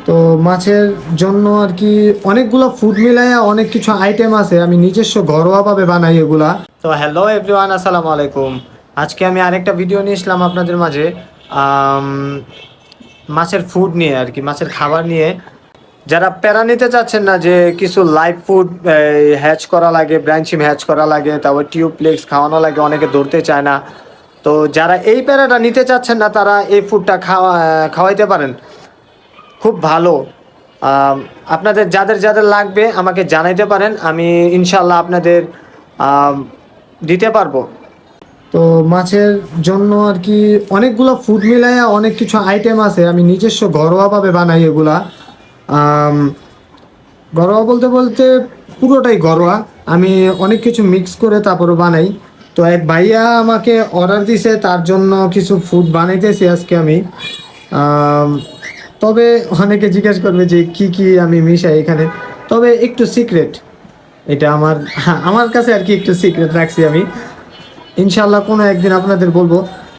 তো মাছের জন্য আর কি অনেকগুলো ফুড মিলাইয়া অনেক কিছু আইটেম আছে, আমি নিজস্ব ঘরোয়াভাবে বানাই এগুলা। তো হ্যালো এভরিওয়ান, আসসালামু আলাইকুম। আজকে আমি আরেকটা ভিডিও নিয়ে আসলাম আপনাদের মাঝে, আম, মাছের ফুড নিয়ে আর কি, মাছের খাবার নিয়ে। যারা প্যারা নিতে চাচ্ছেন না যে কিছু লাইভ ফুড হ্যাচ করা লাগে, ব্রাঞ্চিম হ্যাচ করা লাগে, তারপর টিউবপ্লেক্স খাওয়ানো লাগে, অনেকে ধরতে চায় না। তো যারা এই প্যারাটা নিতে চাচ্ছেন না তারা এই ফুডটা খাওয়াইতে পারেন, খুব ভালো। আম, আপনাদের যাদের যাদের লাগবে আমাকে জানাইতে পারেন, আমি ইনশাল্লাহ আপনাদের আম, দিতে পারবো। তো মাছের জন্য আর কি অনেকগুলো ফুড মিলাইয়া অনেক কিছু আইটেম আছে, আমি নিজস্ব ঘরোয়াভাবে বানাই এগুলা। আম, ঘরোয়া বলতে বলতে পুরোটাই ঘরোয়া, আমি অনেক কিছু মিক্স করে তারপরে বানাই। তো এক ভাইয়া আমাকে অর্ডার দিছে, তার জন্য কিছু ফুড বানাইতেছি আজকে আমি। আম, তবে অনেকে জিজ্ঞেস করবে যে কি কি আমি মিশাই এখানে, তবে একটু সিক্রেট এটা আমার, হ্যাঁ, আমার কাছে আর কি একটু সিক্রেট রাখছি আমি। ইনশাল্লাহ কোনো একদিন আপনাদের বলবো।